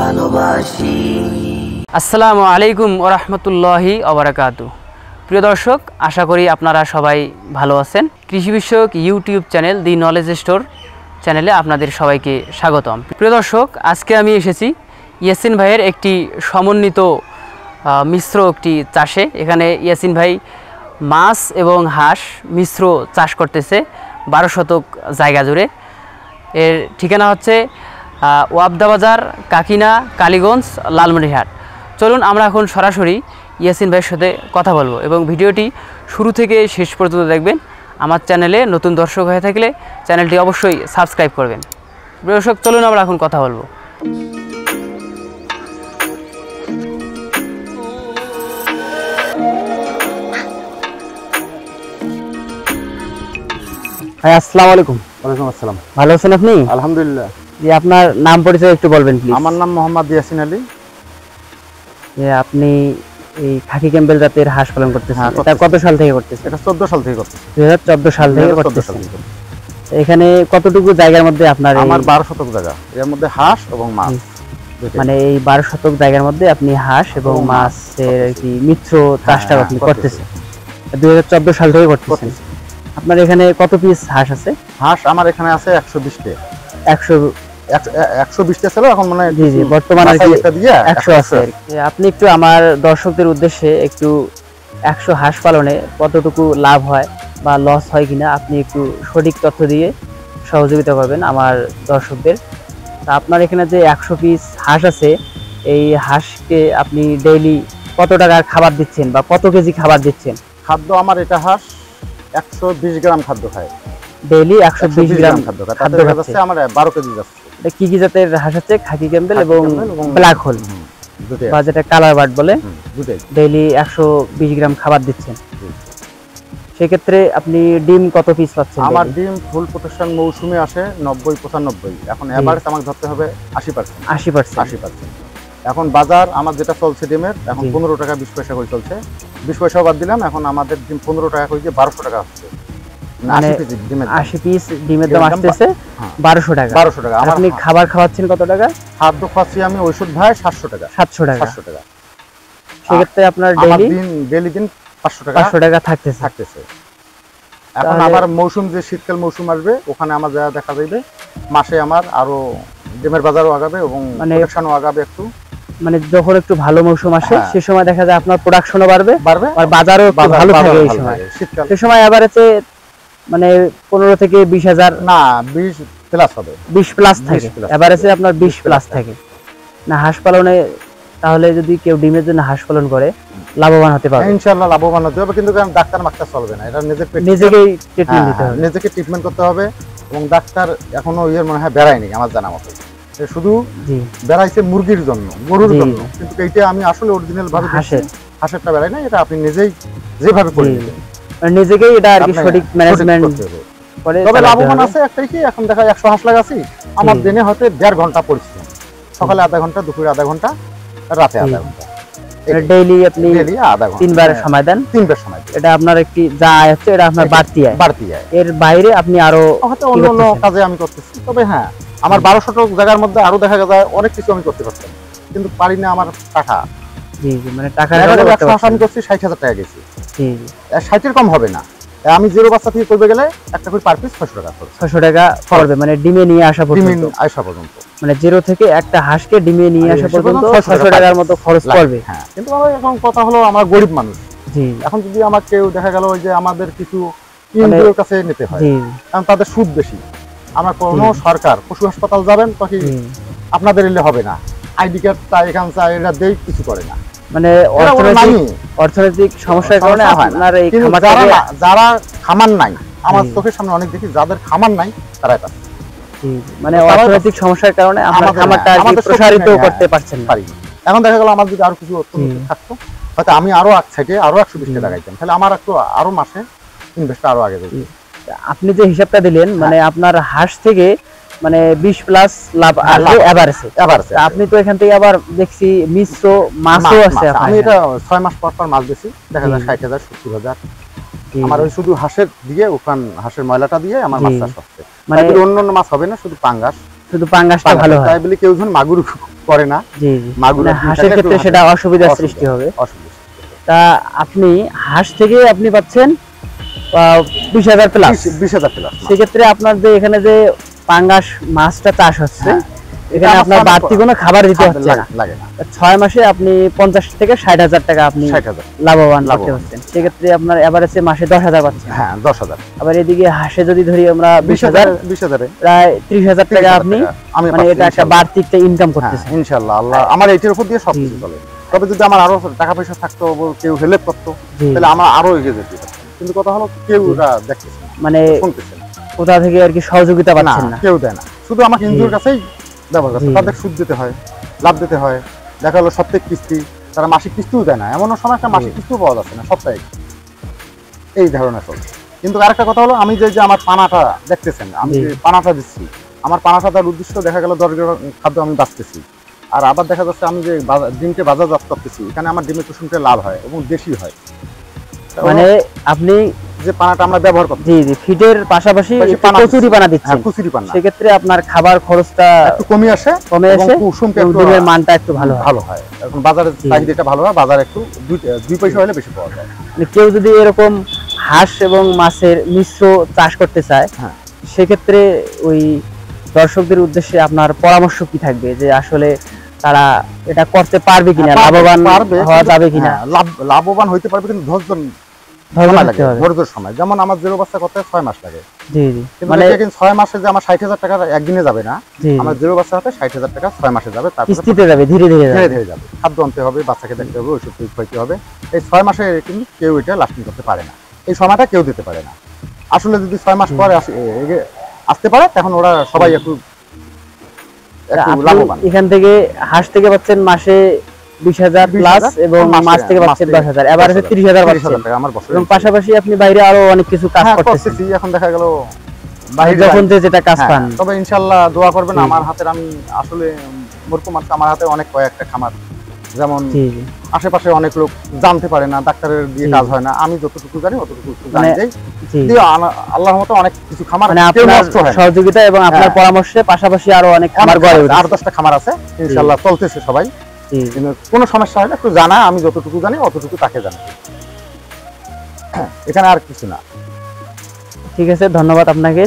ভালোবাসি। আসসালামু আলাইকুম ওয়া রাহমাতুল্লাহি ওয়া বারাকাতুহু। প্রিয় দর্শক, আশা করি আপনারা সবাই ভালো আছেন। কৃষি বিষয়ক ইউটিউব চ্যানেল দি নলেজ স্টোর চ্যানেলে আপনাদের সবাইকে স্বাগতম। প্রিয় দর্শক, আজকে আমি এসেছি ইয়াসিন ভাইয়ের একটি সমন্বিত মিশ্র একটি চাষে। এখানে ইয়াসিন ভাই মাছ এবং হাঁস মিশ্র চাষ করতেছে 12 শতক জায়গা জুড়ে। এর ঠিকানা হচ্ছে ওয়াবদা বাজার, কাকিনা, কালীগঞ্জ, লালমনিরহাট। চলুন আমরা এখন সরাসরি ইয়াসিন ভাইয়ের সাথে কথা বলবো এবং ভিডিওটি শুরু থেকে শেষ পর্যন্ত দেখবেন। আমার চ্যানেলে নতুন দর্শক হয়ে থাকলে চ্যানেলটি অবশ্যই সাবস্ক্রাইব করবেন। দর্শক, চলুন আমরা এখন কথা বলবো। ভাই আসসালামু আলাইকুম। ওয়ালাইকুম আসসালাম। ভালো আছেন আপনি? আলহামদুলিল্লাহ। জি, আপনার নাম পরিচয় একটু বলবেন প্লিজ। আমার নাম মোহাম্মদ ইয়াসিন আলী। আপনি এই খাকি ক্যাম্বেল জাতের হাঁস পালন করতেছেন, হ্যাঁ, এটা কত সাল থেকে করতেছেন? এটা 14 সাল থেকে করতেছি। 2014 সাল থেকে করতেছেন। এখানে কতটুকু জায়গার মধ্যে আপনার? আমার 12 শতক জায়গা, এর মধ্যে হাঁস এবং মাছ। মানে এই 12 শতক জায়গার মধ্যে আপনি হাঁস এবং মাছের কি মিশ্র চাষটা আপনি করতেছেন 2014 সাল থেকে করতেছেন। আপনার এখানে কত পিস হাঁস আছে? হাঁস আমার এখানে আছে 120টা। 120টা ছিল, এখন মানে জি জি বর্তমানে একটা দিয়ে 100 আছে। আপনি একটু আমার দর্শকদের উদ্দেশ্যে একটু 100 হাঁস পালনে কতটুকু লাভ হয় বা লস হয় কিনা আপনি একটু সঠিক তথ্য দিয়ে সহযোগিতা করবেন আমার দর্শকদের। আপনার এখানে যে 100 পিস হাঁস আছে, এই হাঁসকে আপনি ডেইলি কত টাকার খাবার দিচ্ছেন বা কত কেজি খাবার দিচ্ছেন? খাদ্য আমার এটা হাঁস 120 গ্রাম খাদ্য খায় ডেইলি। 120 গ্রাম খাদ্য খাচ্ছে। আমার 12 কেজি যাচ্ছে। এটা কি কি জাতের হাঁস আছে? খাকি ক্যাম্বেল এবং ব্ল্যাক হোল বা যেটা কালার বার্ড বলে, ডেইলি 120 গ্রাম খাবার দিচ্ছেন। সেক্ষেত্রে আপনি ডিম কত পিস পাচ্ছেন? আমার ডিম ফুল প্রোটেকশন মৌসুমে আসে 90-95। এখন এভারেজ আমাকে ধরতে হবে 80%। এখন বাজার আমার যেটা চলছে ডিমের, এখন 15 টাকা 20 পয়সা করে চলছে। 20 পয়সা বাদ দিলাম, এখন আমাদের ডিম 15 টাকা করে 1200 টাকা হচ্ছে। 80 পিস ডিমের দাম আসতেছে 1200 টাকা। আপনি খাবার খাওয়াচ্ছেন কত টাকা? খাদ্য খাচ্ছি আমি ওষুধ ভাই 700 টাকা। সেক্ষেত্রে আপনার ডেইলি দিন 500 টাকা থাকতেছে। এখন আবার মৌসুম, যে শীতকাল মৌসুম আসবে, ওখানে আমার যা দেখা যাবে মাসে আমার আরো ডিমের বাজারও আগাবে এবং প্রোডাকশনও আগাবে একটু। মানে যখন একটু ভালো মৌসুম আসে সে সময় দেখা যায় আপনার প্রোডাকশনও বাড়বে আর বাজারও একটু ভালো থাকে। এই সময় শীতকাল, সে সময় এভারেজে মানে 15 থেকে 20,000 না 20 প্লাস হবে। 20 প্লাস থাকে এভারেজে, আপনার 20 প্লাস থাকে না হাঁস পালনে। তাহলে যদি কেউ ডিমের জন্য হাঁস পালন করে লাভবান হতে পারবে ইনশাআল্লাহ। লাভবান হতে হবে, কিন্তু ডাক্তার মাক্তার চলবে না। এটা নিজেকেই ট্রিটমেন্ট দিতে হবে, নিজেকে ট্রিটমেন্ট করতে হবে। এবং ডাক্তার এখনো মনে হয় বেড়ায়নি আমার জানা মতো। শুধু বেড়াইছে মুরগির জন্য, গরুর জন্য, কিন্তু এইটা আমি আসলে অরিজিনাল ভাবে হাঁসেরটা বেড়াই না। এটা আপনি নিজেই যেভাবে করে নেবেন, নিজেকেই এটা আর কি সঠিক ম্যানেজমেন্ট করে। তবে লাভবান আছে একটাই কি, এখন দেখা 100 হাঁস লাগাছি, আমার দিনে হয়তো 1.5 ঘন্টা পরিশ্রম। সকালে আধা ঘন্টা, দুপুরে আধা ঘন্টা, রাতে আধা ঘন্টা। ডেইলি আপনি 3 বার সময় দেন। এটা আপনার একটি যা আয় হচ্ছে, এটা আপনার বাড়তি আয়। এর বাইরে আপনি আরো অন্য কাজে আমি করতেছি। তবে হ্যাঁ, আমার 12 শতক জায়গার মধ্যে আরো দেখা যায় অনেক কিছু আমি করতে পারতাম, কিন্তু পারি না। আমার টাকা, মানে টাকা আমি করছি 60,000 টাকা গেছি। 60-এর কম হবে না। আমি জিরো বাচ্চা থেকে করবে গেলে একটা করে পার পিস 600 টাকা খরচ। 600 টাকা পড়বে, মানে ডিমে নিয়ে আসা পর্যন্ত। মানে জিরো থেকে একটা হাঁসকে ডিমে নিয়ে আসা পর্যন্ত 600 টাকার মতো খরচ পড়বে। হ্যাঁ, কিন্তু এখন কথা হলো আমরা গরিব মানুষ। এখন যদি আমার কেউ দেখা গেল ওই যে আমাদের কিছু ইনজিওর কাছে নিতে হয়, কারণ তাদের সুদ বেশি। আমরা কোন সরকার পশু হাসপাতাল যাবেন, তখন আপনাদের এলে হবে না। আইডি কার্ড চাই, এখান চাই, এটা দেই, কিছু করে না। মানে অর্থনৈতিক সমস্যার কারণে আপনার এই যারা খামার নাই, আমার চোখের সামনে অনেক দেখি যাদের খামার নাই, তারাই পাচ্ছে। মানে অর্থনৈতিক সমস্যার কারণে আমরা খামারটা প্রসারিত করতে পারছেন না। এখন দেখা গেল আমার যদি আরো কিছু অর্থনৈতিক থাকতো, হয়তো আমি আরো থেকে আরো 120 টাকা লাগাইতাম, তাহলে আমার একটু আরো মাসে ইনভেস্ট আরো আগে যেত। আপনি যে হিসাবটা দিলেন, মানে আপনার হাঁস থেকে মানে 20 প্লাস লাভ আসবে এভারেজে। আপনি তো এখান থেকে আবার দেখছি মিশ্র মাছও আছে। আমি এটা 6 মাস পর পর মাছ বেশি, দেখা যায় 60,000 70,000। আমার ওই শুধু হাঁসের দিয়ে, ওখান হাঁসের ময়লাটা দিয়ে আমার মাছ চাষ হচ্ছে। মানে অন্য মাছ হবে না, শুধু পাঙ্গাসটা ভালো হয়। তাই বলি কেউ যখন মাগুর করে না। জি জি, মাগুর মানে হাঁসের ক্ষেত্রে সেটা অসুবিধার সৃষ্টি হবে। তা আপনি হাঁস থেকে আপনি পাচ্ছেন 20,000 প্লাস, 20,000 প্লাস। সেক্ষেত্রে আপনার যে এখানে যে পাঙ্গাস মাছটা চাষ হচ্ছে, এখানে আপনার বাড়তি কোনো খাবার দিতে হচ্ছে না, লাগে না। 6 মাসে আপনি 50 থেকে 60,000 টাকা আপনি লাভবান করতে পারছেন। সেক্ষেত্রে আপনার এভারেজে মাসে 10,000 পাচ্ছেন। হ্যাঁ 10,000। আবার এদিকে হাঁসে যদি ধরি আমরা 20,000, প্রায় 30,000 টাকা আপনি, মানে এটা একটা বাড়তি একটা ইনকাম করতেছেন ইনশাআল্লাহ। আল্লাহ আমার এইটার উপর দিয়ে সবকিছু চলে। তবে যদি আমার আরো টাকা পয়সা থাকতো, কেউ হেল্প করতো, তাহলে আমরা আরো এগিয়ে যেতে পারতাম। কিন্তু কথা হলো কেউ ওরা দেখতেছে না, মানে শুনতেছে না, কোথা থেকে আর কি সহযোগিতা পাচ্ছেন না, কেউ দেয় না। শুধু আমাকে এনজিওর কাছেই ব্যবহার করছে। তাদের সুদ দিতে হয়, লাভ দিতে হয়। দেখা হলো সপ্তাহে কিস্তি, তারা মাসিক কিস্তিও দেয় না। এমনও সময় একটা মাসিক কিস্তিও পাওয়া যাচ্ছে না, সপ্তাহে। এই ধরনের চলছে। কিন্তু আরেকটা কথা হলো, আমি যে আমার পানাটা দেখতেছেন, আমি যে পানাটা দিচ্ছি, আমার পানাটা দেওয়ার উদ্দেশ্য দেখা গেল 10 গ্রাম খাদ্য আমি বাঁচতেছি। আর আবার দেখা যাচ্ছে আমি যে ডিমকে বাজারজাত করতেছি, এখানে আমার ডিমের কুসুমটা লাভ হয় এবং বেশি হয়। মানে আপনি যে পানাটা আমরা ব্যবহার করছি, জি জি, ফিডের পাশাপাশি কচুরি পানা দিচ্ছেন, কচুরি পানা, সেক্ষেত্রে আপনার খাবার খরচটা একটু কমে আসে, কুসুমটা একটু ডিমের মানটা একটু ভালো হয়। এখন বাজারের চাহিদাটা ভালো হয়, বাজারে একটু 2 পয়সা হলে বেশি পাওয়া যায়। কেউ যদি এরকম হাঁস এবং মাছের মিশ্র চাষ করতে চায়, সেক্ষেত্রে ওই দর্শকদের উদ্দেশ্যে আপনার পরামর্শ কি থাকবে, যে আসলে তারা এটা করতে পারবে কিনা, লাভবান হওয়া যাবে কিনা? লাভবান হইতে পারবে, কিন্তু ধৈর্যের সময়। যেমন আমার জিরো বাচ্চা করতে 6 মাস লাগে। জি জি, মানে 6 মাসে যে আমার 60,000 টাকা একদিনে যাবে না। আমার জিরো বাচ্চা হতে 60,000 টাকা 6 মাসে যাবে, তারপর কিস্তিতে যাবে, ধীরে ধীরে যাবে। খাদ্য আনতে হবে, বাচ্চাকে দেখতে হবে, ওষুধ খাইতে হবে। এই 6 মাসে কিন্তু কেউ এটা লাস্টিং করতে পারে না, এই সময়টা কেউ দিতে পারে না। আসলে যদি 6 মাস পরে আসতে পারে, তখন ওরা সবাই একটু লাভবান। এখান থেকে হাঁস থেকে পাচ্ছেন মাসে 20,000 প্লাস এবং মাছ থেকে পাচ্ছেন 10,000, এভারেজে 30,000 টাকা আমার বছরে। এবং পাশাপাশি আপনি বাইরে আরো অনেক কিছু কাজ করতেছেন। এখন দেখা গেল বাইরে যখন যেটা কাজ পান, তবে ইনশাআল্লাহ দোয়া করবেন। আমার হাতের, আমি আসলে মূর্খ মানুষ, আমার হাতে অনেক কয়েকটা খামার, যেমন আশেপাশে অনেক লোক জানতে পারে না, ডাক্তারের দিয়ে কাজ হয় না। আমি যতটুকু জানি অতটুকু জানি যাই। আল্লাহর মতো অনেক কিছু খামার, মানে আপনার সহযোগিতা এবং আপনার পরামর্শে পাশাপাশি আরো অনেক খামার গড়ে উঠেছে। 8-10টা খামার আছে, ইনশাআল্লাহ চলতেছে সবাই। কোনো সমস্যা হলে একটু জানা, আমি যতটুকু জানি অতটুকু তাকে জানাই, এখানে আর কিছু না। ঠিক আছে, ধন্যবাদ আপনাকে।